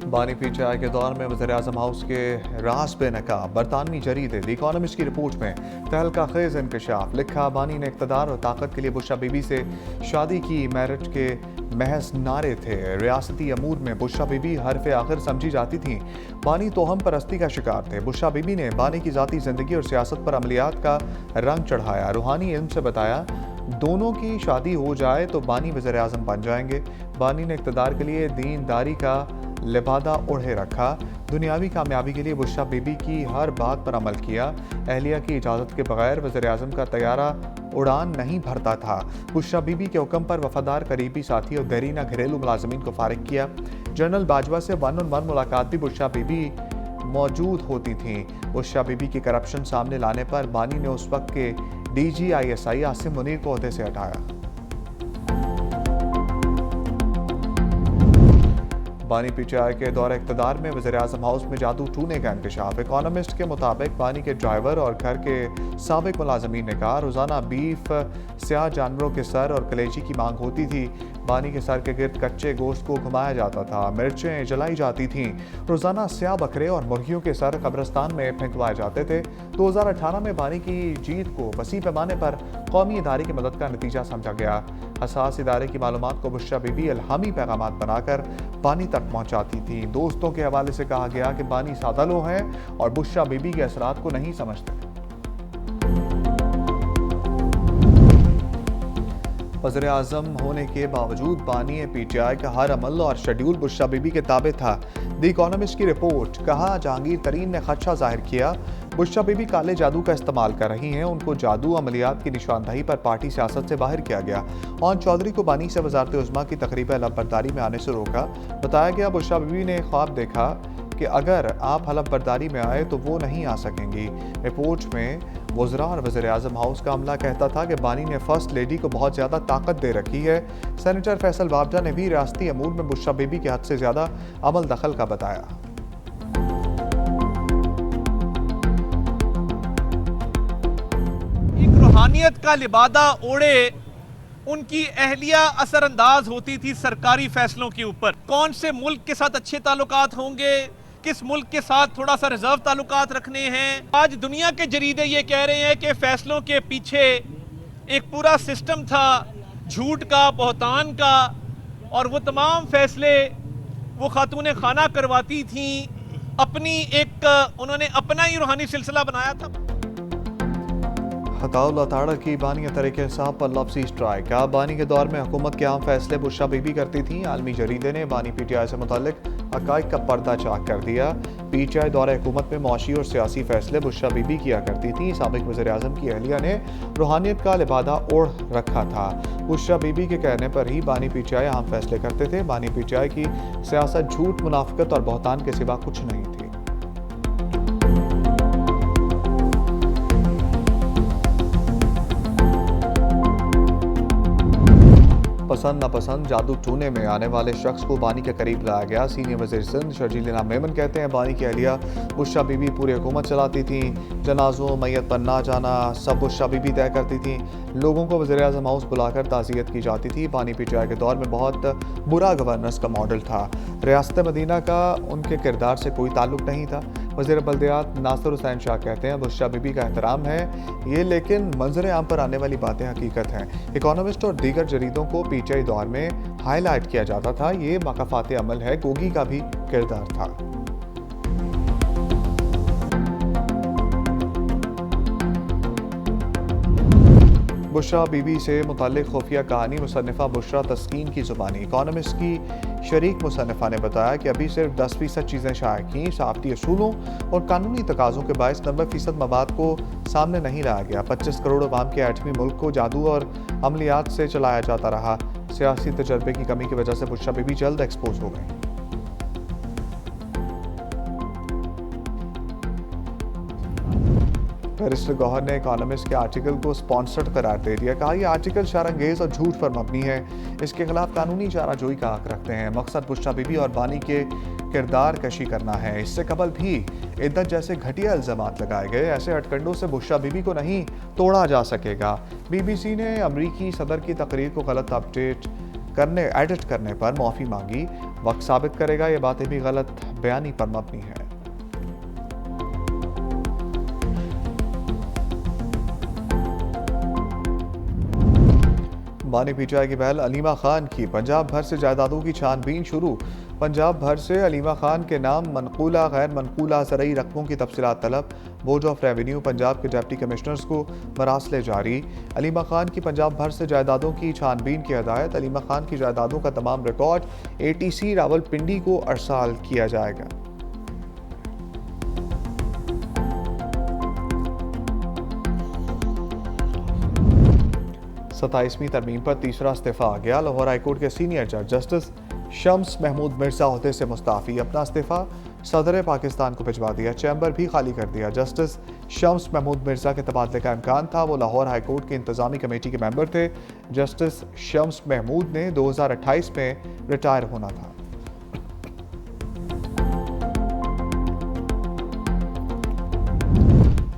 बानी पीटीआई के दौर में वज़ीर-ए-आज़म हाउस के राज बेनकाब। बरतानवी जरीदे द इकोनॉमिस्ट की रिपोर्ट में तहलका खेज इंकशाफ लिखा। बानी ने इक़्तिदार और ताकत के लिए बुशरा बीबी से शादी की। मैरिज के महज नारे थे। रियासती अमूर में बुशरा बीबी हरफ आखिर समझी जाती थीं। बानी तोहम परस्ती का शिकार थे। बुशरा बीबी ने बानी की ज़ाती ज़िंदगी और सियासत पर अमलियात का रंग चढ़ाया। रूहानी इल्म से बताया दोनों की शादी हो जाए तो बानी वज़ीर-ए-आज़म बन जाएंगे। बानी ने इक़्तिदार के लिए दीनदारी का लिबादा ओढ़े रखा। दुनियावी कामयाबी के लिए बुशरा बीबी की हर बात पर अमल किया। अहलिया की इजाज़त के बगैर वज़ीर-ए-आज़म का तैयारा उड़ान नहीं भरता था। बुशरा बीबी के हुक्म पर वफादार करीबी साथी और देरीना घरेलू मुलाजमीन को फारिग किया। जनरल बाजवा से वन ऑन वन मुलाकात भी बुशरा बीबी मौजूद होती थी। बुशरा बीबी की करप्शन सामने लाने पर बानी ने उस वक्त के DGISI आसिम मुनीर को ओहदे से हटाया। बानी पीटीआई के दौरे इक़्तिदार में वज़ीर-ए-आज़म हाउस में जादू टूने का इंकशाफ। इकोनॉमिस्ट के मुताबिक बानी के ड्राइवर और घर के साबिक मुलाजमीन ने कहा रोज़ाना बीफ स्याह जानवरों के सर और कलेजी की मांग होती थी। बानी के सर के गिर्द कच्चे गोश्त को घुमाया जाता था। मिर्चें जलाई जाती थीं। रोज़ाना स्याह बकरे और मुर्गियों के सर कब्रिस्तान में फेंकवाए जाते थे। 2018 में बानी की जीत को वसी पैमाने पर कौमी इदारे की मदद का नतीजा समझा गया। हसास इदारे की मालूमात को बुशरा बीबी इल्हामी पैगामात बनाकर बानी तक पहुंचाती थी। दोस्तों के हवाले से कहा गया कि बानी सादा लोग हैं और बुशरा बीबी के असरात को नहीं समझते। वज़ीर-ए-आज़म होने के बावजूद बानी पीटीआई का हर अमल और शेड्यूल बुशरा बीबी के ताबे था। द इकोनॉमिस्ट की रिपोर्ट कहा जहांगीर तरीन ने खदशा जाहिर किया बुशरा बीबी काले जादू का इस्तेमाल कर रही हैं। उनको जादू अमलियात की निशानदही पर पार्टी सियासत से बाहर किया गया। ओन चौधरी को बानी से वज़ारत उज़्मा की तकरीब हलफ-बर्दारी में आने से रोका। बताया गया बुशरा बीबी ने ख्वाब देखा कि अगर आप हलफ बर्दारी में आए तो वो नहीं आ सकेंगी। रिपोर्ट में वज़रा और वज़ीर-ए-आज़म हाउस का अमला कहता था कि बानी ने फर्स्ट लेडी को बहुत ज़्यादा ताकत दे रखी है। सेनेटर फैसल बाबजा ने भी रियासती अमूर में बुशरा बीबी के हद से ज़्यादा अमल दखल का बताया। एक रूहानियत का लिबादा ओढ़े उनकी अहलिया असरअंदाज होती थी सरकारी फैसलों के ऊपर। कौन से मुल्क के साथ अच्छे ताल्लुकात होंगे, किस मुल्क के साथ थोड़ा सा रिजर्व ताल्लुकात रखने हैं। आज दुनिया के जरीदे ये कह रहे हैं कि फैसलों के पीछे एक पूरा सिस्टम था झूठ का, बहतान का, और वो तमाम फैसले वो खातून खाना करवाती थी। अपनी उन्होंने अपना ही रूहानी सिलसिला बनाया था। हताउल अताड़ा की बानी तरीके इंसाफ पर लफ्ज़ी स्ट्राइक। बानी के दौर में हुकूमत के आम फैसले बुशरा बीबी करती थी। आलमी जरीदे ने बानी पीटीआई से मुताल्लिक हक़ाइक़ का पर्दा चाक कर दिया। पीटीआई दौरे हुकूमत में मुआशी और सियासी फैसले बुशरा बीबी किया करती थी। साबिक वज़ीर-ए-आज़म की अहलिया ने रूहानियत का लिबादा ओढ़ रखा था। बुशरा बीबी के कहने पर ही बानी पीटीआई अहम फैसले करते थे। बानी पीटीआई की सियासत झूठ, मुनाफिकत और बहतान के सिवा कुछ नहीं थी। पसंद नापसंद जादू टूने में आने वाले शख्स को बानी के करीब लाया गया। सीनियर वज़ीर सिंध शर्जील इनाम मेमन कहते हैं बानी की अहलिया बुशरा बीबी पूरी हुकूमत चलाती थी। जनाजों, मैयत पर ना जाना सब बुशरा बीबी तय करती थी। लोगों को वज़ीर-ए-आज़म हाउस बुलाकर ताज़ियत की जाती थी। बानी पीटीआई के दौर में बहुत बुरा गवर्नेंस का मॉडल था। रियासत मदीना का उनके किरदार से कोई ताल्लुक नहीं था। वज़ीर बल्दियात नासिर हुसैन शाह कहते हैं बुशरा बीबी का एहतराम है ये, लेकिन मंजर आम पर आने वाली बातें हकीकत हैं। इकोनॉमिस्ट और दीगर जरीदों को पीटीआई दौर में हाईलाइट किया जाता था। ये मकाफात अमल है, गोगी का भी किरदार था। बुशरा बीबी से मुताल्लिक खुफिया कहानी मुसन्निफा बुशरा तस्कीन की ज़ुबानी। इकोनॉमिस्ट की शरीक मुसन्निफा ने बताया कि अभी सिर्फ 10% चीज़ें शाया की। साफ़ती असूलों और कानूनी तकाज़ों के बायस 90% मवाद को सामने नहीं लाया गया। 25 करोड़ अवाम के 8वीं मुल्क को जादू और अमलियात से चलाया जाता रहा। सियासी तजर्बे की कमी की वजह से बुशरा बीबी जल्द एक्सपोज हो गई। बैरिस्टर गौहर ने इकोनॉमिस्ट के आर्टिकल को स्पॉन्सर्ड करार दे दिया। कहा यह आर्टिकल शरअंगेज और झूठ पर मबनी है। इसके खिलाफ कानूनी चाराजोई का हक रखते हैं। मकसद बुशरा बीबी और बानी के किरदार कशी करना है। इससे कबल भी इद्दत जैसे घटिया इल्ज़ामात लगाए गए। ऐसे हटकंडों से बुशरा बीबी को नहीं तोड़ा जा सकेगा। BBC ने अमरीकी सदर की तकरीर को गलत अपडेट एडिट करने पर माफ़ी मांगी। वक्त साबित करेगा ये बातें भी गलत बयानी पर मबनी है। बानी पीटीआई की पहल अलीमा खान की पंजाब भर से जायदादों की छानबीन शुरू। पंजाब भर से अलीमा खान के नाम मनकूला गैर मनकूला ज़रई रकमों की तफसीलात तलब। बोर्ड ऑफ रेवेन्यू पंजाब के डिप्टी कमिश्नर्स को मरासले जारी। अलीमा खान की पंजाब भर से जायदादों की छानबीन की हदायत। अलीमा खान की जायदादों का तमाम रिकॉर्ड ATC रावलपिंडी को अरसाल किया जाएगा। 27वीं तरमीम पर तीसरा इस्तीफा आ गया। लाहौर हाईकोर्ट के सीनियर जज जस्टिस शम्स महमूद मिर्जा ओहदे से मुस्ताफ़ी। अपना इस्तीफा सदर पाकिस्तान को भिजवा दिया। चैम्बर भी खाली कर दिया। जस्टिस शम्स महमूद मिर्जा के तबादले का इम्कान था। वो लाहौर हाईकोर्ट की इंतजामी कमेटी के मेंबर थे। जस्टिस शम्स महमूद ने 2028 में रिटायर होना था।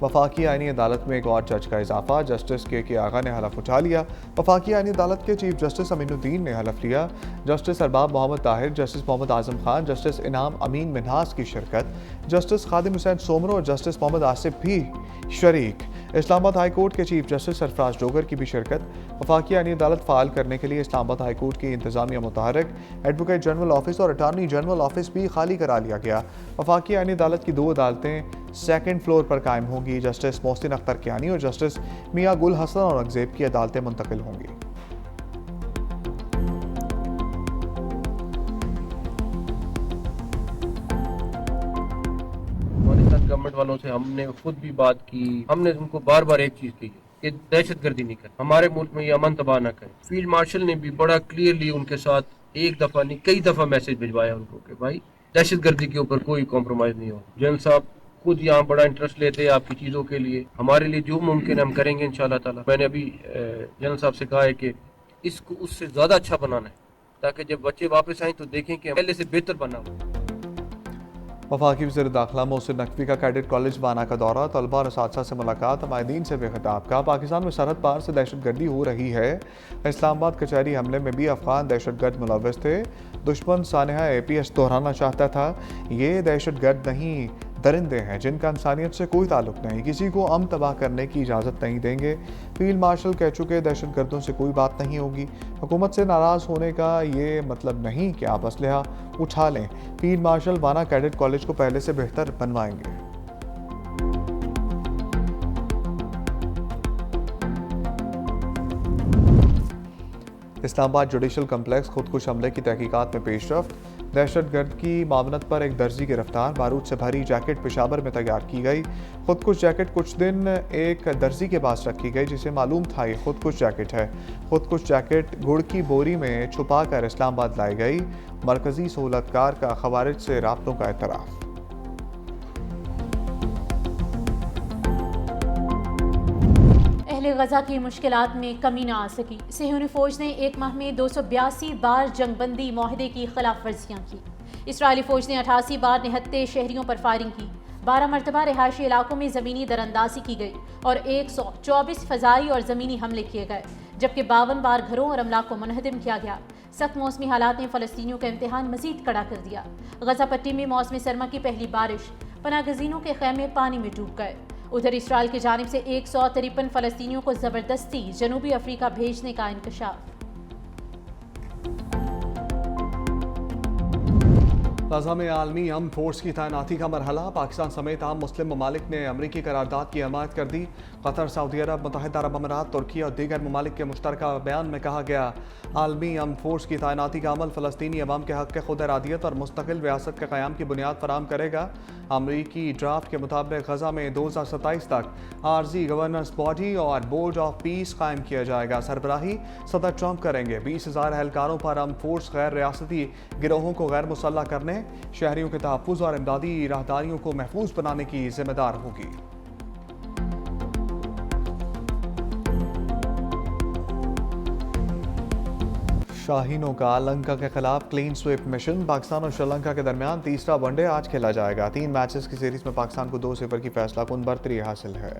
वफाकी आईनी अदालत में एक और जज का इजाफा। जस्टिस के आगा ने हलफ उठा लिया। वफाकी आईनी अदालत के चीफ जस्टिस अमीनुद्दीन ने हलफ लिया। Justice Arbab Mohammad Tahir, justice Mohammad Azam Khan, justice इनाम अमीन मिन्हास की शिरकत। जस्टिस खादिम हुसैन सोमरो और जस्टिस मोहम्मद आसिफ भी शरीक। इस्लामाबाद हाई कोर्ट के चीफ जस्टिस सरफराज डोगर की भी शिरकत। वफाकी आईनी अदालत फ़ाल करने के लिए इस्लामाबाद हाई कोर्ट की इंतजामिया मुतहरक। एडवोकेट जनरल ऑफिस और अटारनी जनरल ऑफिस भी खाली करा लिया गया। वफाकी आईनी अदालत की 2 अदालतें सेकंड फ्लोर पर कायम होंगी। जस्टिस मोहसिन अख्तर कियानी और जस्टिस मियां गुल हसन औरंगजेब की अदालतें मुंतकिल होंगी। गवर्नमेंट वालों से हमने खुद भी बात की। हमने उनको बार बार एक चीज कही कि दहशतगर्दी नहीं कर, हमारे मुल्क में ये अमन तबाह न करें। फील्ड मार्शल ने भी बड़ा क्लियरली उनके साथ एक दफा नहीं कई दफा मैसेज भिजवाया उनको कि भाई दहशतगर्दी के ऊपर कोई कॉम्प्रोमाइज नहीं हो। जनरल साहब खुद यहाँ बड़ा इंटरेस्ट लेते हैं आपकी चीज़ों के लिए। हमारे लिए जो मुमकिन है हम करेंगे इंशाल्लाह ताला। मैंने अभी जनरल साहब से कहा है कि इसको उससे ज़्यादा अच्छा बनाना है ताकि जब बच्चे वापस आएँ तो देखें कि पहले से बेहतर बना हो। वफाकी वज़ीर दाखिला मोहसिन नकवी का कैडेट कॉलेज बाना का दौरा। तलबा और असातिज़ा से मुलाकात। माहिदीन से बेखिताब का। पाकिस्तान में सरहद पार से दहशतगर्दी हो रही है। इस्लामाबाद कचहरी हमले में भी अफगान दहशतगर्द मुलव्वस थे। दुश्मन सानहा APS दोहराना चाहता था। ये दहशतगर्द नहीं, दरिंदे हैं जिनका इंसानियत से कोई ताल्लुक नहीं। किसी को अमन तबाह करने की इजाज़त नहीं देंगे। फील्ड मार्शल कह चुके दहशतगर्दों से कोई बात नहीं होगी। हुकूमत से नाराज़ होने का ये मतलब नहीं कि आप असलहा उठा लें। फील्ड मार्शल बाना कैडेट कॉलेज को पहले से बेहतर बनवाएंगे। इस्लामाबाद जुडिशल कम्प्लेक्स खुदकुश हमले की तहकीकात में पेशरफ्त। दहशतगर्द की मामनत पर एक दर्जी गिरफ्तार। बारूद से भरी जैकेट पेशावर में तैयार की गई। खुदकुश जैकेट कुछ दिन एक दर्जी के पास रखी गई जिसे मालूम था ये खुदकुश जैकेट है। खुदकुश जैकेट गुड़ की बोरी में छुपा कर इस्लामाबाद लाई गई। मरकजी सहूलतकार का खवारिज से राब्तों का एतराफ़। गजा की मुश्किलात में कमी न आ सकी। सेहूनी फौज ने 1 माह में 282 बार जंगबंदी माहदे की खिलाफ वर्जियाँ की। इसराइली फौज ने 88 बार निहत्ते शहरियों पर फायरिंग की। 12 मरतबा रिहायशी इलाकों में ज़मीनी दरअंदाजी की गई और 124 फ़ज़ाई और ज़मीनी हमले किए गए, जबकि 52 बार घरों और अमलाक को मुनहदम किया गया। सख्त मौसमी हालात ने फ़लस्तीनियों का इम्तिहान मज़ीद कड़ा कर दिया। गजा पट्टी में मौसम सरमा की पहली बारिश, पनागज़ीनों के खैमे पानी में डूब गए। उधर इसराइल की जानिब से 153 फ़लस्तीनियों को ज़बरदस्ती जनूबी अफ्रीका भेजने का इंकशाफ। गाज़ा में आलमी अमन फोर्स की तैनाती का मरहला। पाकिस्तान समेत आम मुस्लिम ममालिक ने अमरीकी करारदाद की हमायत कर दी। कतर, सऊदी अरब, मुत्तहिदा अरब अमीरात, तुर्की और दीगर ममालिक के मुश्तरका बयान में कहा गया आलमी अमन फोर्स की तैनाती का अमल फ़लस्तीनी अवाम के हक़ खुद इरादियत और मुस्तकिल रियासत के क़याम की बुनियाद फराहम करेगा। अमरीकी ड्राफ्ट के मुताबिक गजा में 2027 तक आर्जी गवर्नेंस बॉडी और बोर्ड ऑफ पीस कायम किया जाएगा। सरबराही सदर ट्रंप करेंगे। 20,000 एहलकारों पर अमन फोर्स गैर रियासती गिरोहों को गैर मुसल्लह करने, शहरियों के तहफ़्फ़ुज़ और इमदादी राहदारियों को महफूज बनाने की जिम्मेदार होगी। शाहीनों का लंका के खिलाफ क्लीन स्वीप मिशन। पाकिस्तान और श्रीलंका के दरमियान तीसरा वनडे आज खेला जाएगा। 3 मैचेस की सीरीज में पाकिस्तान को 2-0 की फैसला कुन बरतरी हासिल है।